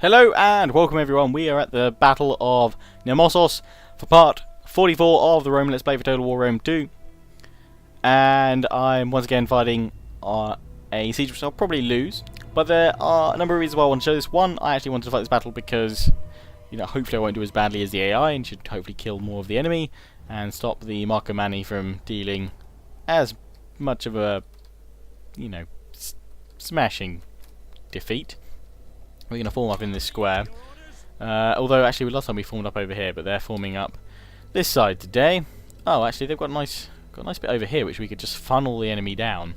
Hello and welcome everyone. We are at the Battle of Nemossos for part 44 of the Roman Let's Play for Total War Rome 2. And I'm once again fighting a siege which I'll probably lose. But there are a number of reasons why I want to show this. One, I actually wanted to fight this battle because, you know, hopefully I won't do as badly as the AI and should hopefully kill more of the enemy and stop the Marco Manni from dealing as much of a, you know, smashing defeat. We're going to form up in this square. Although, actually, last time we formed up over here, but they're forming up this side today. Oh, actually, they've got a nice bit over here, which we could just funnel the enemy down,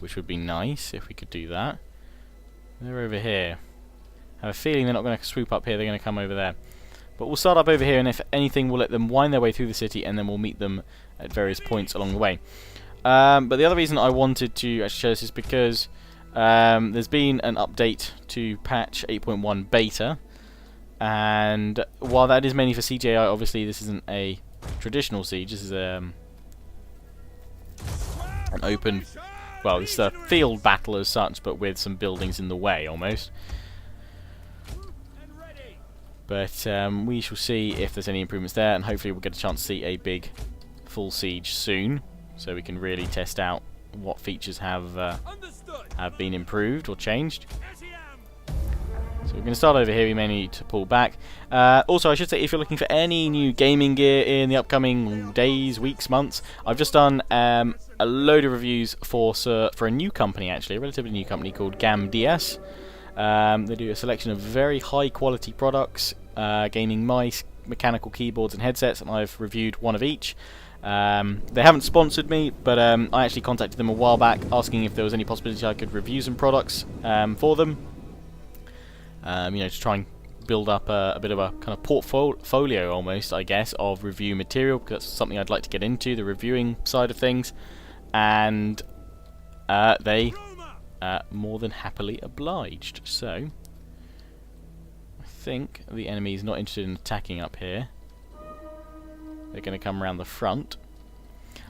which would be nice if we could do that. They're over here. I have a feeling they're not going to swoop up here, they're going to come over there. But we'll start up over here, and if anything, we'll let them wind their way through the city, and then we'll meet them at various points along the way. But the other reason I wanted to actually show this is because there's been an update to patch 8.1 beta, and while that is mainly for CGI, obviously this isn't a traditional siege. This is an open, well, it's a field battle as such, but with some buildings in the way almost. But we shall see if there's any improvements there, and hopefully we'll get a chance to see a big full siege soon, so we can really test out what features have been improved or changed. So we're going to start over here. We may need to pull back. Also, I should say, if you're looking for any new gaming gear in the upcoming days, weeks, months, I've just done a load of reviews for a new company, actually, a relatively new company called Decisive. They do a selection of very high quality products, gaming mice, mechanical keyboards and headsets, and I've reviewed one of each. They haven't sponsored me, but I actually contacted them a while back asking if there was any possibility I could review some products for them. You know, to try and build up a bit of a kind of portfolio almost, I guess, of review material, because that's something I'd like to get into, the reviewing side of things. And they more than happily obliged. So I think the enemy is not interested in attacking up here. They're going to come around the front.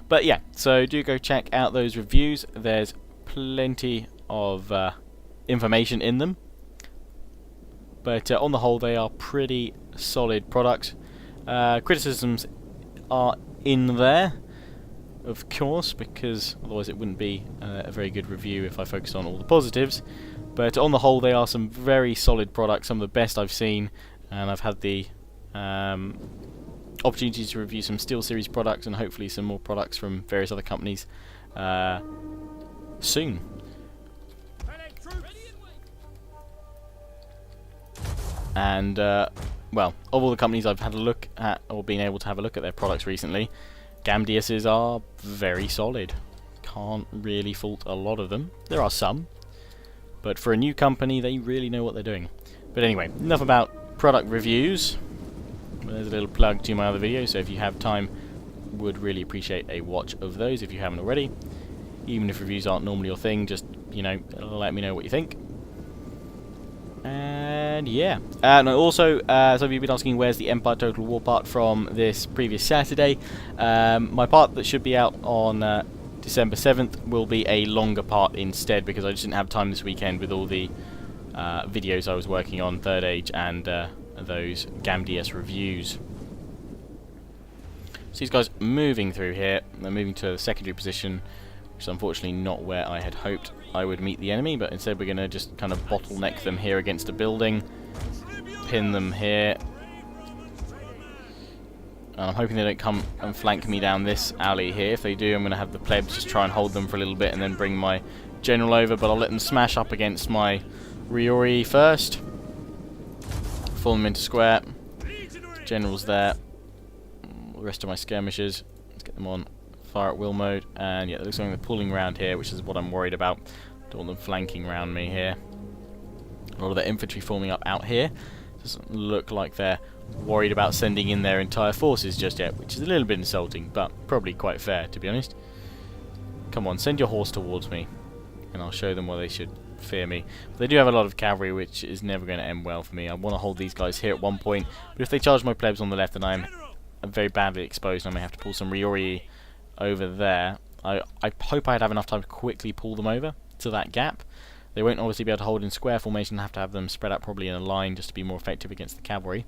But yeah, so do go check out those reviews. There's plenty of information in them. But on the whole, they are pretty solid products. Criticisms are in there, of course, because otherwise it wouldn't be a very good review if I focused on all the positives. But on the whole, they are some very solid products, some of the best I've seen, and I've had the opportunity to review some SteelSeries products and hopefully some more products from various other companies soon. And well, of all the companies I've had a look at or been able to have a look at their products recently, Decisive's are very solid. Can't really fault a lot of them. There are some, but for a new company, they really know what they're doing. But anyway, enough about product reviews. There's a little plug to my other videos, so if you have time, would really appreciate a watch of those if you haven't already. Even if reviews aren't normally your thing, just, you know, let me know what you think. And yeah, and also, some of you have been asking where's the Empire Total War part from this previous Saturday. My part that should be out on December 7th will be a longer part instead, because I just didn't have time this weekend with all the videos I was working on, Third Age and those Decisive reviews. So these guys moving through here, they're moving to a secondary position, which is unfortunately not where I had hoped I would meet the enemy, but instead we're going to just kind of bottleneck them here against a building, pin them here, and I'm hoping they don't come and flank me down this alley here. If they do, I'm going to have the plebs just try and hold them for a little bit and then bring my general over, but I'll let them smash up against my Riori first. Form them into square. General's there. The rest of my skirmishers. Let's get them on fire at will mode. And yeah, it looks like they're pulling around here, which is what I'm worried about. Don't want them flanking around me here. A lot of their infantry forming up out here. Doesn't look like they're worried about sending in their entire forces just yet, which is a little bit insulting, but probably quite fair, to be honest. Come on, send your horse towards me, and I'll show them why they should fear me. But they do have a lot of cavalry, which is never going to end well for me. I want to hold these guys here at one point, but if they charge my plebs on the left, then I'm very badly exposed, and I may have to pull some Riori over there. I hope I'd have enough time to quickly pull them over to that gap, They won't obviously be able to hold in square formation, have to have them spread out probably in a line just to be more effective against the cavalry.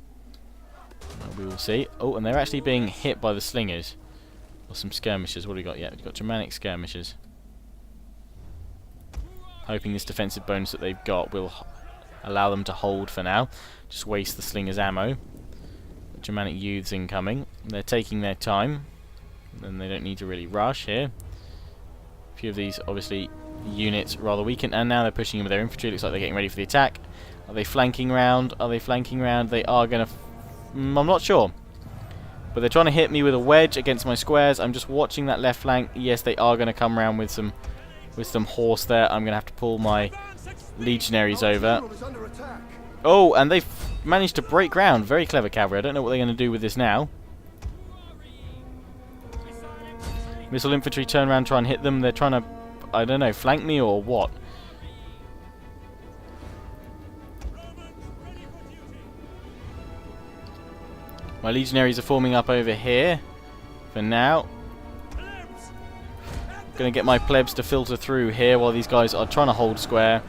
We will see. Oh, and they're actually being hit by the slingers. Or some skirmishers. What do we got? Yeah, we've got Germanic skirmishers. Hoping this defensive bonus that they've got will allow them to hold for now. Just waste the slingers' ammo. The Germanic youths incoming. They're taking their time. And they don't need to really rush here. A few of these, obviously, units rather weakened. And now they're pushing in with their infantry. Looks like they're getting ready for the attack. Are they flanking round? Are they flanking round? They are going to... I'm not sure. But they're trying to hit me with a wedge against my squares. I'm just watching that left flank. Yes, they are going to come around with some horse there. I'm going to have to pull my legionaries over. Oh, and they've managed to break ground. Very clever cavalry. I don't know what they're going to do with this now. Missile infantry turn around, try and hit them. They're trying to, I don't know, flank me or what? My legionaries are forming up over here for now. Going to get my plebs to filter through here while these guys are trying to hold square.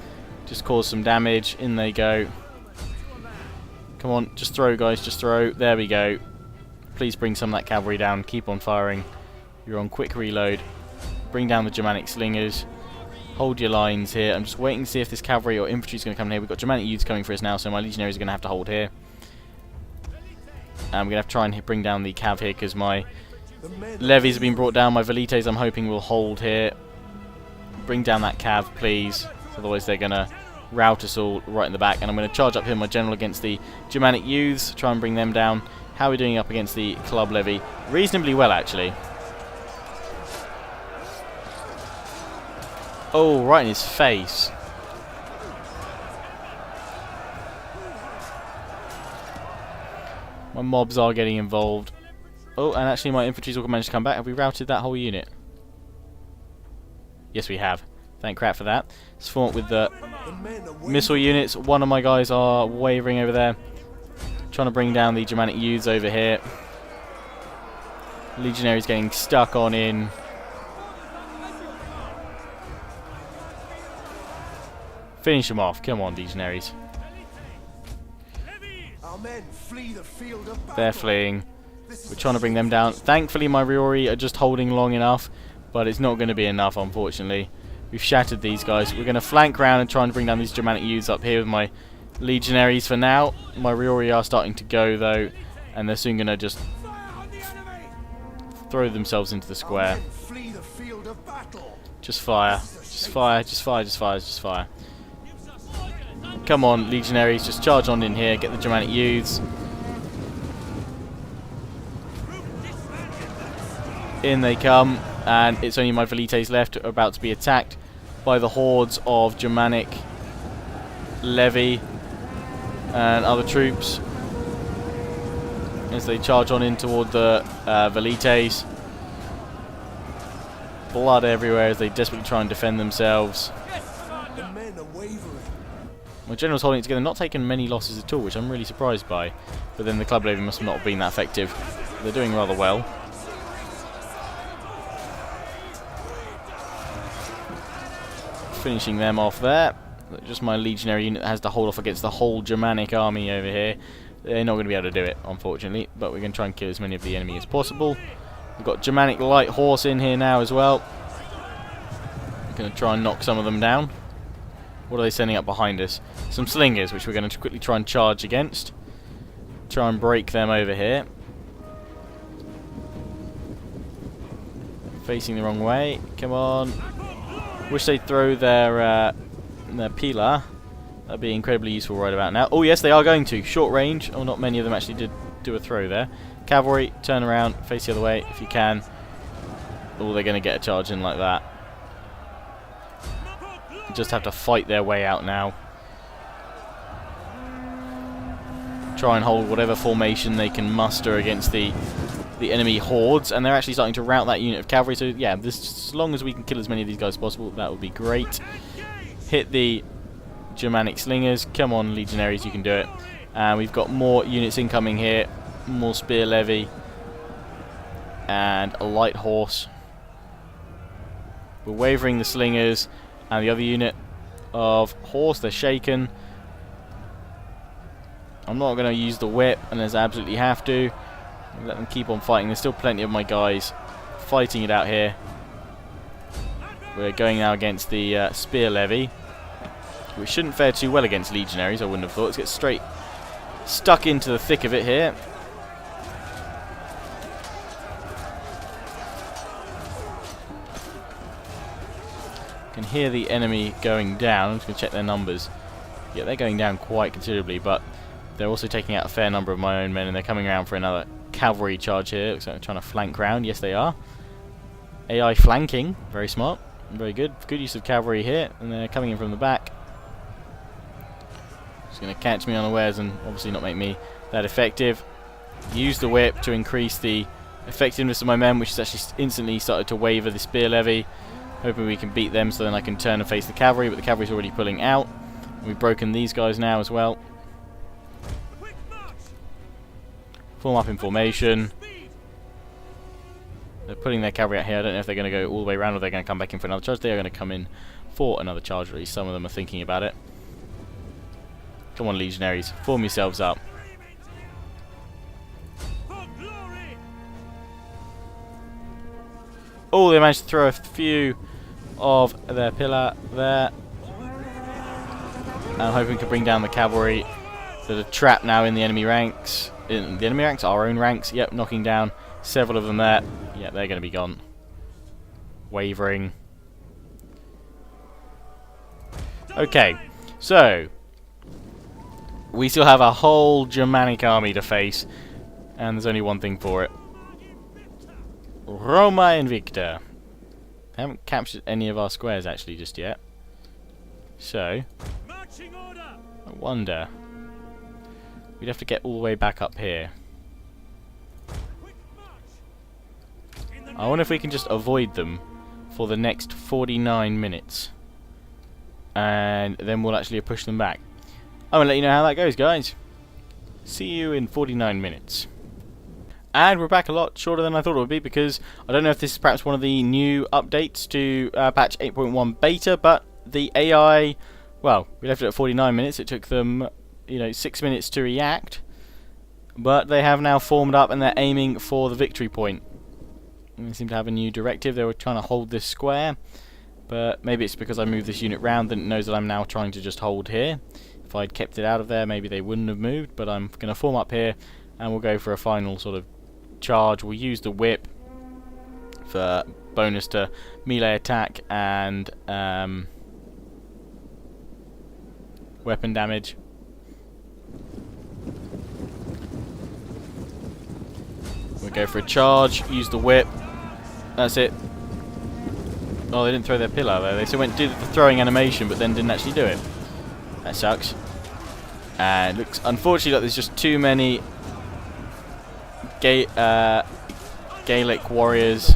Just cause some damage. In they go. Come on, just throw, guys, just throw. There we go. Please bring some of that cavalry down. Keep on firing. You're on quick reload. Bring down the Germanic slingers. Hold your lines here. I'm just waiting to see if this cavalry or infantry is going to come in here. We've got Germanic youths coming for us now, so my legionaries are going to have to hold here. And I'm going to have to try and bring down the cav here because my levies have been brought down. My velites, I'm hoping, will hold here. Bring down that cav, please. Otherwise, they're going to rout us all right in the back. And I'm going to charge up here my general against the Germanic youths. Try and bring them down. How are we doing up against the club levy? Reasonably well, actually. Oh, right in his face. My mobs are getting involved. Oh, and actually my infantry's all managed to come back. Have we routed that whole unit? Yes, we have. Thank crap for that. Let's form up with the missile units. One of my guys are wavering over there. Trying to bring down the Germanic youths over here. Legionaries getting stuck on in. Finish them off. Come on, legionaries. They're fleeing. We're trying to bring them down. Thankfully, my Riori are just holding long enough, but it's not going to be enough, unfortunately. We've shattered these guys. We're going to flank round and try and bring down these Germanic youths up here with my legionaries for now. My Riori are starting to go, though, and they're soon going to just throw themselves into the square. Just fire. Just fire. Just fire. Just fire. Just fire. Come on, legionaries, just charge on in here, get the Germanic youths. In they come, and it's only my velites left who are about to be attacked by the hordes of Germanic levy and other troops as they charge on in toward the velites. Blood everywhere as they desperately try and defend themselves. My general's holding it together, not taking many losses at all, which I'm really surprised by. But then the club levy must not have been that effective. They're doing rather well. Finishing them off there. Just my legionary unit that has to hold off against the whole Germanic army over here. They're not going to be able to do it, unfortunately. But we're going to try and kill as many of the enemy as possible. We've got Germanic light horse in here now as well. We're going to try and knock some of them down. What are they sending up behind us? Some slingers, which we're going to quickly try and charge against. Try and break them over here. Facing the wrong way. Come on. Wish they'd throw their pilar. That'd be incredibly useful right about now. Oh yes, they are going to. Short range. Oh, not many of them actually did do a throw there. Cavalry, turn around, face the other way if you can. Oh, they're going to get a charge in like that. Just have to fight their way out now. Try and hold whatever formation they can muster against the enemy hordes, and they're actually starting to rout that unit of cavalry. So yeah, as long as we can kill as many of these guys as possible, that would be great. Hit the Germanic slingers. Come on, legionaries, you can do it. And we've got more units incoming here. More spear levy and a light horse. We're wavering the slingers. And the other unit of horse. They're shaken. I'm not going to use the whip unless I absolutely have to. Let them keep on fighting. There's still plenty of my guys fighting it out here. We're going now against the spear levy, which shouldn't fare too well against legionaries, I wouldn't have thought. Let's get straight stuck into the thick of it here. Can hear the enemy going down. I'm just going to check their numbers. Yeah, they're going down quite considerably, but they're also taking out a fair number of my own men, and they're coming around for another cavalry charge here. Looks like they're trying to flank round. Yes, they are. AI flanking. Very smart. Very good. Good use of cavalry here, and they're coming in from the back. Just going to catch me unawares and obviously not make me that effective. Use the whip to increase the effectiveness of my men, which has actually instantly started to waver the spear levy. Hoping we can beat them so then I can turn and face the cavalry, but the cavalry's already pulling out. We've broken these guys now as well. Form up in formation. They're putting their cavalry out here. I don't know if they're going to go all the way around or they're going to come back in for another charge. They are going to come in for another charge, or at least some of them are thinking about it. Come on, legionaries, form yourselves up. Oh, they managed to throw a few of their pillar there. I'm hoping to bring down the cavalry that are trapped now in the enemy ranks. In the enemy ranks? Our own ranks. Yep, knocking down several of them there. Yep, they're going to be gone. Wavering. Okay, so we still have a whole Germanic army to face, and there's only one thing for it. Roma Invicta. They haven't captured any of our squares actually just yet. So, I wonder. We'd have to get all the way back up here. I wonder if we can just avoid them for the next 49 minutes. And then we'll actually push them back. I'm going to let you know how that goes, guys. See you in 49 minutes. And we're back a lot shorter than I thought it would be, because I don't know if this is perhaps one of the new updates to patch 8.1 beta, but the AI, well, we left it at 49 minutes. It took them, 6 minutes to react, but they have now formed up and they're aiming for the victory point. And they seem to have a new directive. They were trying to hold this square, but maybe it's because I moved this unit round that it knows that I'm now trying to just hold here. If I'd kept it out of there, maybe they wouldn't have moved, but I'm going to form up here and we'll go for a final sort of charge. We'll use the whip for bonus to melee attack and weapon damage. We'll go for a charge, use the whip. That's it. Oh, they didn't throw their pillar though. They still did the throwing animation but then didn't actually do it. That sucks. And looks unfortunately like there's just too many Gaelic warriors.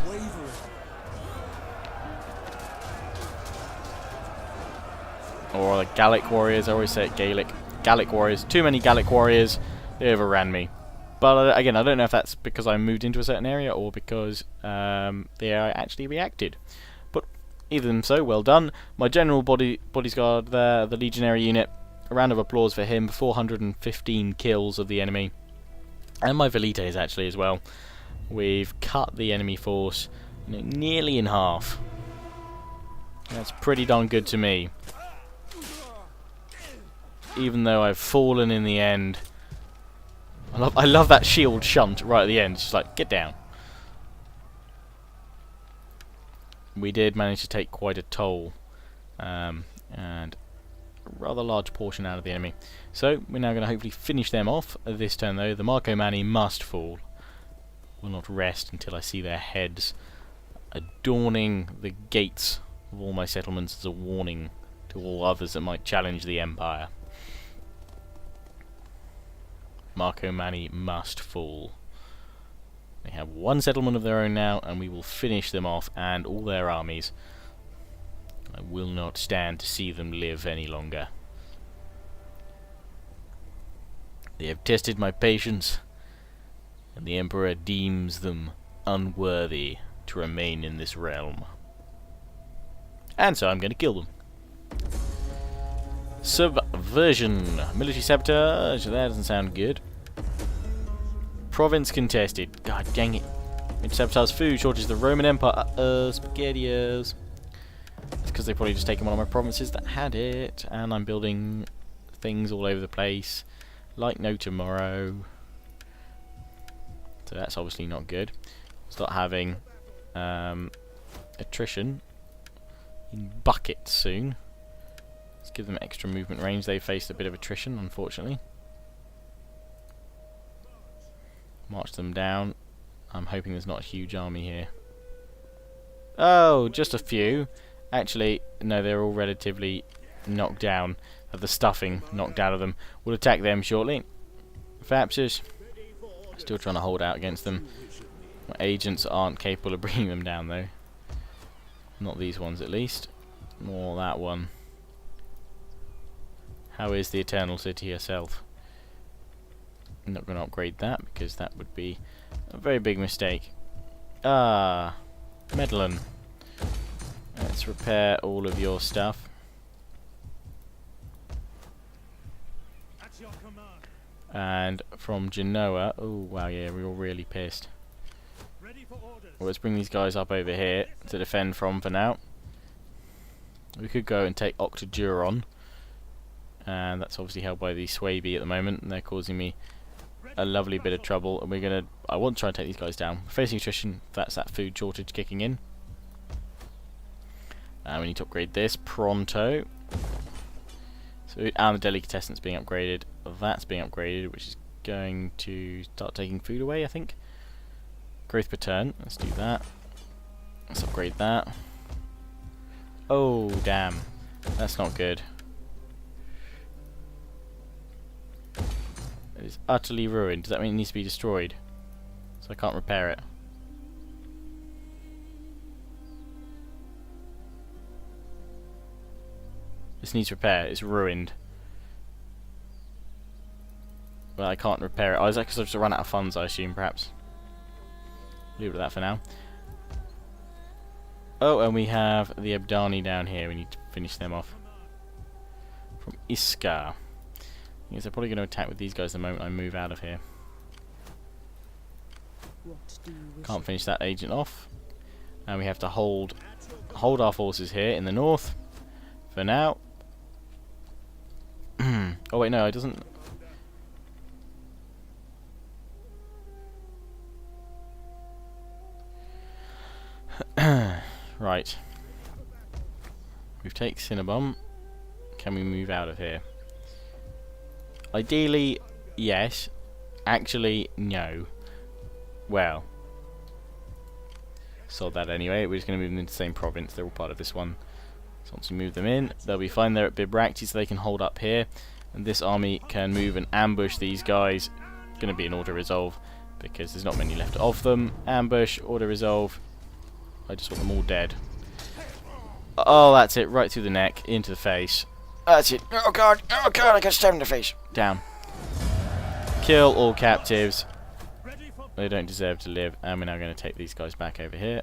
Or the Gallic warriors, I always say it Gaelic. Gallic warriors. Too many Gallic warriors. They overran me. But again, I don't know if that's because I moved into a certain area or because they actually reacted. But even so, well done. My general bodyguard there, the legionary unit, a round of applause for him. 415 kills of the enemy. And my velites actually as well. We've cut the enemy force nearly in half. That's pretty darn good to me. Even though I've fallen in the end. I love that shield shunt right at the end. It's just like, get down. We did manage to take quite a toll. And a rather large portion out of the enemy. So, we're now going to hopefully finish them off. This turn though, the Marcomanni must fall. Will not rest until I see their heads adorning the gates of all my settlements as a warning to all others that might challenge the Empire. Marcomanni must fall. They have one settlement of their own now, and we will finish them off and all their armies. I will not stand to see them live any longer. They have tested my patience, and the Emperor deems them unworthy to remain in this realm. And so I'm going to kill them. Subversion. Military sabotage. That doesn't sound good. Province contested. God dang it. Military sabotage food shortage. The Roman Empire. SpaghettiOs. It's because they probably just taken one of my provinces that had it. And I'm building things all over the place. Like no tomorrow. So that's obviously not good. Start having attrition in buckets soon. Let's give them extra movement range. They faced a bit of attrition, unfortunately. March them down. I'm hoping there's not a huge army here. Oh, just a few. Actually, no, they're all relatively knocked down. Have the stuffing knocked out of them. We'll attack them shortly. Fapses. Still trying to hold out against them. My agents aren't capable of bringing them down, though. Not these ones, at least. Nor that one. How is the Eternal City herself? I'm not going to upgrade that, because that would be a very big mistake. Ah, Medellin. Let's repair all of your stuff. And from Genoa, oh wow, yeah, we're all really pissed. Well, let's bring these guys up over here to defend from for now. We could go and take Octoduron, and that's obviously held by the Swaby at the moment, and they're causing me a lovely bit of trouble. And we're gonna, I want to try and take these guys down. Facing attrition, that's that food shortage kicking in. And we need to upgrade this pronto. So, and the delicatessen's being upgraded. That's being upgraded, which is going to start taking food away, I think. Growth per turn. Let's do that. Let's upgrade that. Oh, damn. That's not good. It is utterly ruined. Does that mean it needs to be destroyed? So I can't repair it. This needs repair. It's ruined. Well, I can't repair it. Oh, is that because I've just run out of funds, I assume, perhaps? Leave it at that for now. Oh, and we have the Abdani down here. We need to finish them off. From Iskar. I guess they're probably going to attack with these guys the moment I move out of here. Can't finish that agent off. And we have to hold our forces here in the north. For now. Oh wait, no, it doesn't. Right. We've taken Cinnabon. Can we move out of here? Ideally, yes. Actually, no. Well. Sold that anyway. We're just going to move them into the same province. They're all part of this one. So once we move them in, they'll be fine there at Bibracte, so they can hold up here. And this army can move and ambush these guys. It's going to be an auto-resolve, because there's not many left of them. Ambush, auto-resolve. I just want them all dead. Oh, that's it. Right through the neck, into the face. That's it. Oh god, I got stabbed in the face. Down. Kill all captives. They don't deserve to live. And we're now going to take these guys back over here.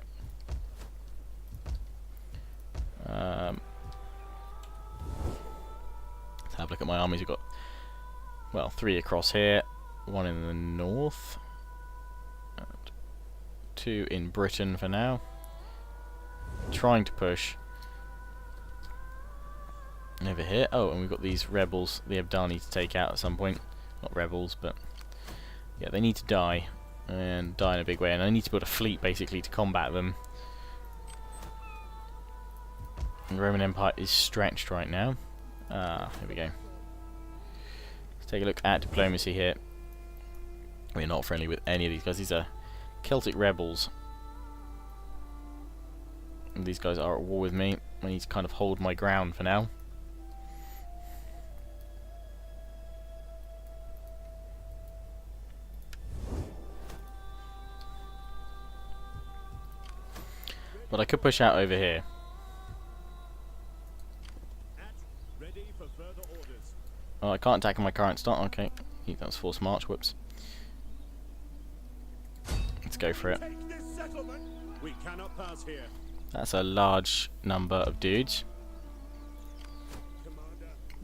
Let's have a look at my armies. We've got, well, 3 across here, 1 in the north, and 2 in Britain for now. Trying to push over here. Oh, and we've got these rebels, the Abdani, to take out at some point. Not rebels, but yeah, they need to die, and die in a big way. And I need to build a fleet basically to combat them. The Roman Empire is stretched right now. Here we go. Let's take a look at diplomacy here. We're not friendly with any of these guys. These are Celtic rebels. And these guys are at war with me. I need to kind of hold my ground for now. But I could push out over here. Oh, I can't attack on my current start. Okay, that was forced march. Whoops. Let's go for it. That's a large number of dudes.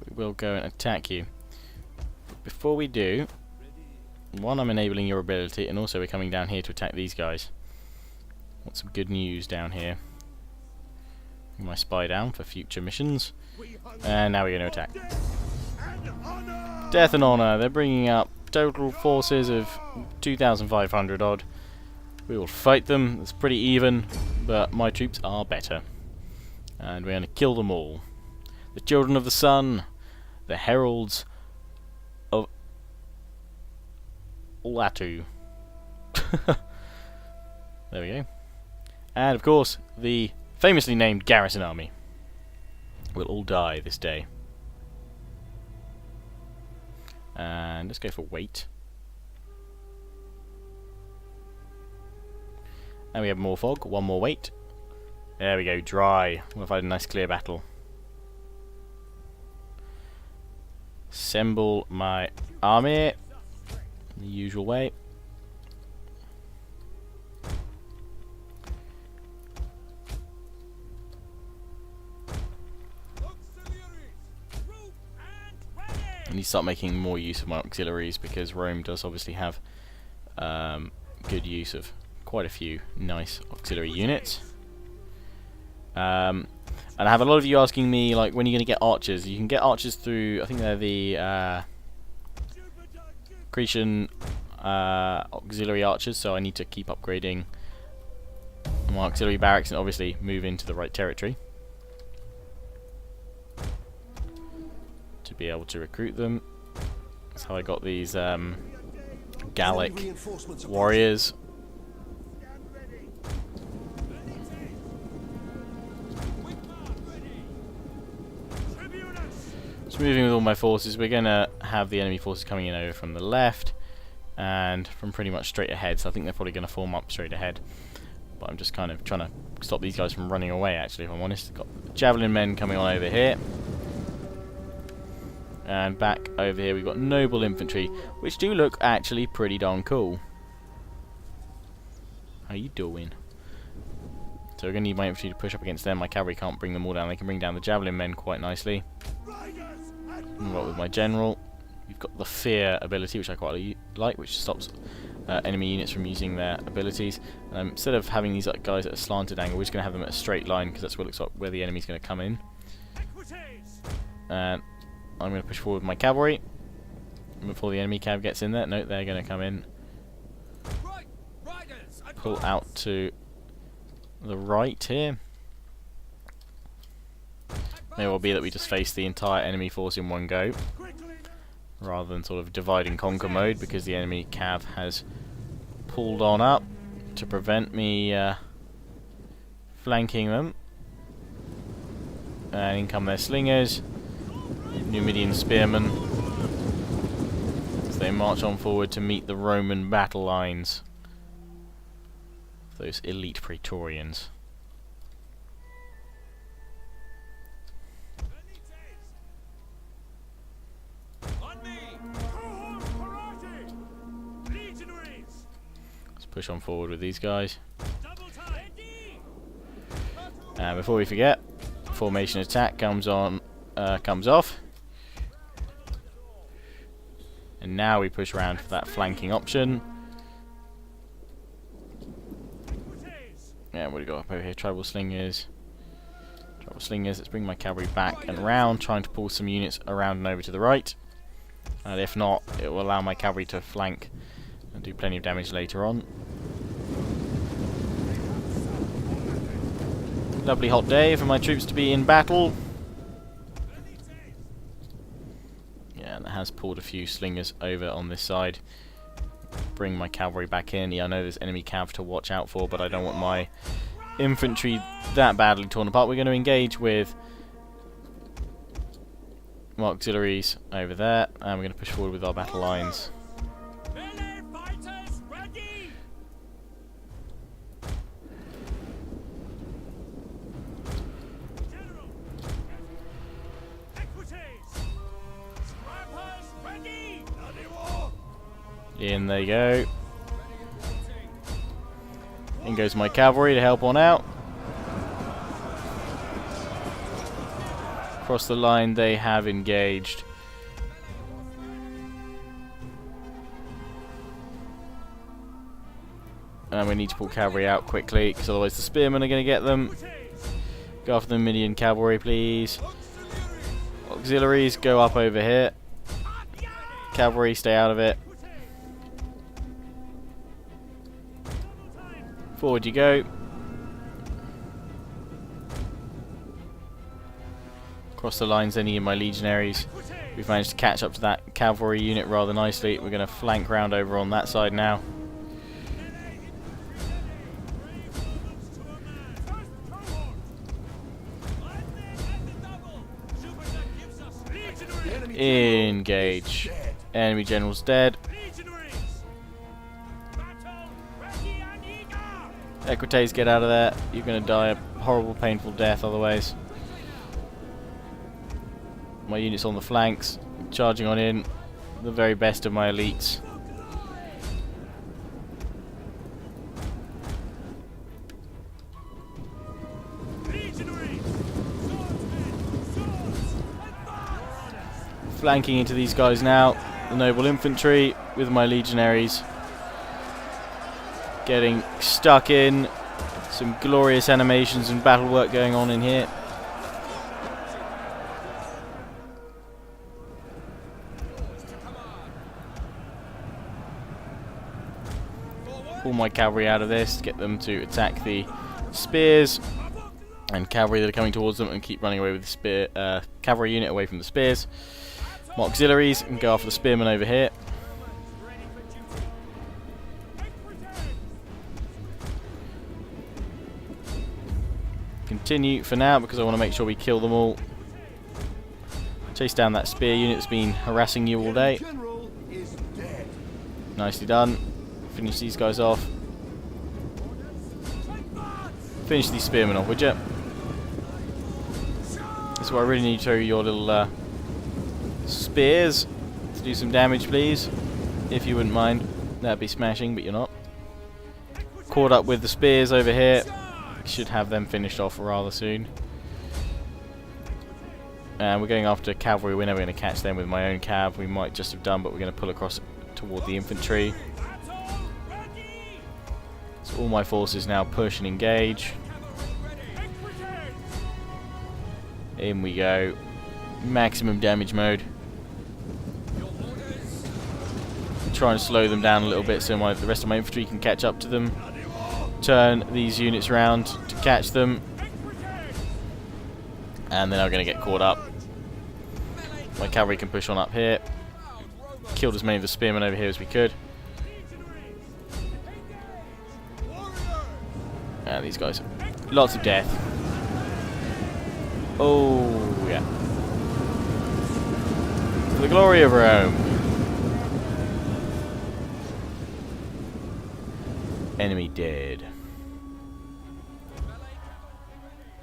We will go and attack you. But before we do, one, I'm enabling your ability, and also we're coming down here to attack these guys. Want some good news down here. My spy down for future missions. And now we're going to attack. Death and Honor. They're bringing up total forces of 2,500 odd. We will fight them. It's pretty even, but my troops are better. And we're going to kill them all. The Children of the Sun. The Heralds of Latu. There we go. And of course, the famously named Garrison Army will all die this day. And let's go for weight. And we have more fog, one more weight. There we go, dry. We've had a nice clear battle. Assemble my army the usual way. I need to start making more use of my auxiliaries, because Rome does obviously have good use of quite a few nice auxiliary units. And I have a lot of you asking me, like, when are you going to get archers? You can get archers through, I think they're the Cretan auxiliary archers, so I need to keep upgrading my auxiliary barracks and obviously move into the right territory to be able to recruit them. That's how I got these Gallic warriors. So moving with all my forces, we're going to have the enemy forces coming in over from the left and from pretty much straight ahead, so I think they're probably going to form up straight ahead. But I'm just kind of trying to stop these guys from running away, actually, if I'm honest. Got javelin men coming on over here. And back over here we've got noble infantry, which do look actually pretty darn cool. How you doing? So we're going to need my infantry to push up against them. My cavalry can't bring them all down. They can bring down the javelin men quite nicely. And what with my general? You've got the fear ability, which I quite like, which stops enemy units from using their abilities. Instead of having these guys at a slanted angle, we're just going to have them at a straight line, because that's what it looks like where the enemy's going to come in. And I'm going to push forward with my cavalry before the enemy cav gets in there. No, they're going to come in. Pull out to the right here. May well be that we just face the entire enemy force in one go, rather than sort of divide and conquer mode, because the enemy cav has pulled on up to prevent me flanking them. And in come their slingers, Numidian spearmen, as they march on forward to meet the Roman battle lines. Those elite Praetorians. Let's push on forward with these guys. And before we forget, formation attack comes off. And now we push around for that flanking option. Yeah, what do we got up over here? Tribal slingers. Tribal slingers. Let's bring my cavalry back and round, trying to pull some units around and over to the right. And if not, it will allow my cavalry to flank and do plenty of damage later on. Lovely hot day for my troops to be in battle. Yeah, and it has pulled a few slingers over on this side. Bring my cavalry back in. Yeah, I know there's enemy cav to watch out for, but I don't want my infantry that badly torn apart. We're going to engage with my auxiliaries over there, and we're going to push forward with our battle lines. In they go. In goes my cavalry to help on out. Across the line they have engaged. And we need to pull cavalry out quickly, because otherwise the spearmen are going to get them. Go after the minion cavalry, please. Auxiliaries, go up over here. Cavalry, stay out of it. Forward you go. Across the lines, any of my legionaries. We've managed to catch up to that cavalry unit rather nicely. We're going to flank round over on that side now. Engage. Enemy general's dead. Equites, get out of there. You're going to die a horrible, painful death otherwise. My units on the flanks, charging on in. The very best of my elites. Flanking into these guys now. The noble infantry with my legionaries. Getting stuck in. Some glorious animations and battle work going on in here. Pull my cavalry out of this, get them to attack the spears and cavalry that are coming towards them, and keep running away with the spear cavalry unit away from the spears. My auxiliaries and go after the spearmen over here. Continue for now because I want to make sure we kill them all. Chase down that spear unit that's been harassing you all day. Nicely done. Finish these guys off. Finish these spearmen off, would you? That's why I really need to show you your little spears to do some damage, please. If you wouldn't mind. That'd be smashing, but you're not. Caught up with the spears over here. Should have them finished off rather soon. And we're going after cavalry. We're never going to catch them with my own cav. We might just have done, but we're going to pull across toward the infantry. So all my forces now push and engage. In we go. Maximum damage mode. Try and slow them down a little bit so the rest of my infantry can catch up to them. Turn these units around to catch them. And then I'm going to get caught up. My cavalry can push on up here. Killed as many of the spearmen over here as we could. And these guys. Lots of death. Oh, yeah. For the glory of Rome. Enemy dead.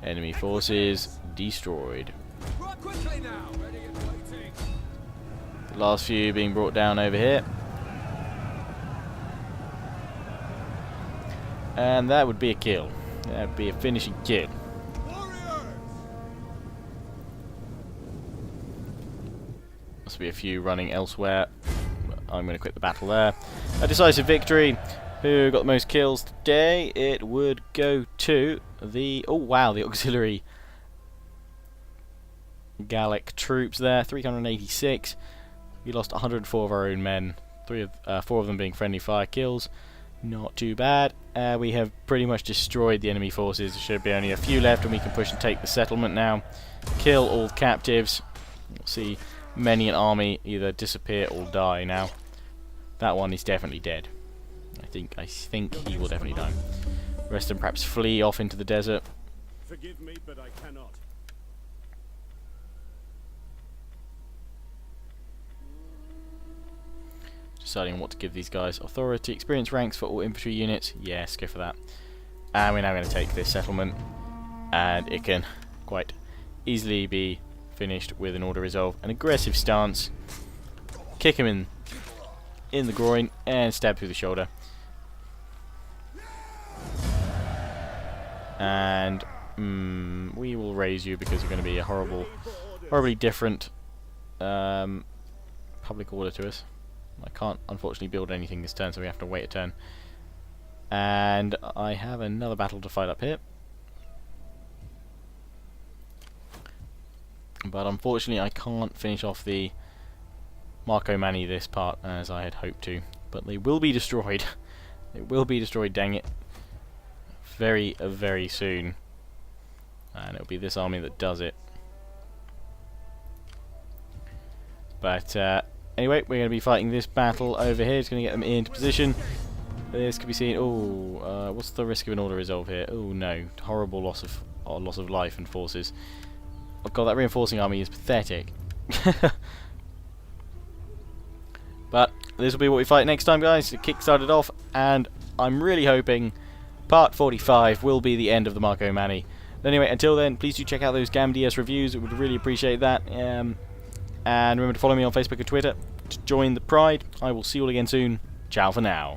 Enemy forces destroyed. The last few being brought down over here. And that would be a kill. That would be a finishing kill. Must be a few running elsewhere. I'm going to quit the battle there. A decisive victory. Who got the most kills today? It would go to the... Oh wow, the auxiliary Gallic troops there. 386. We lost 104 of our own men. 4 of them being friendly fire kills. Not too bad. We have pretty much destroyed the enemy forces. There should be only a few left and we can push and take the settlement now. Kill all captives. We'll see many an army either disappear or die now. That one is definitely dead. I think he will definitely die. The rest of them perhaps flee off into the desert. Forgive me, but I cannot. Deciding what to give these guys. Authority, experience ranks for all infantry units. Yes, go for that. And we're now going to take this settlement. And it can quite easily be finished with an order resolve. An aggressive stance. Kick him in the groin and stab through the shoulder. And we will raise you because you're going to be a horrible horribly different public order to us. I can't unfortunately build anything this turn, so we have to wait a turn. And I have another battle to fight up here. But unfortunately I can't finish off the Marco Manni this part as I had hoped to. But they will be destroyed. They will be destroyed, dang it. Very, very soon. And it'll be this army that does it. But anyway, we're going to be fighting this battle over here. It's going to get them into position. This could be seen. Oh, what's the risk of an order resolve here? Oh no, horrible loss of life and forces. Oh god, that reinforcing army is pathetic. But this will be what we fight next time, guys. The kick started off, and I'm really hoping part 45 will be the end of the Marco Manni. Anyway, until then, please do check out those GAMDS reviews. I would really appreciate that. And remember to follow me on Facebook and Twitter to join the Pride. I will see you all again soon. Ciao for now.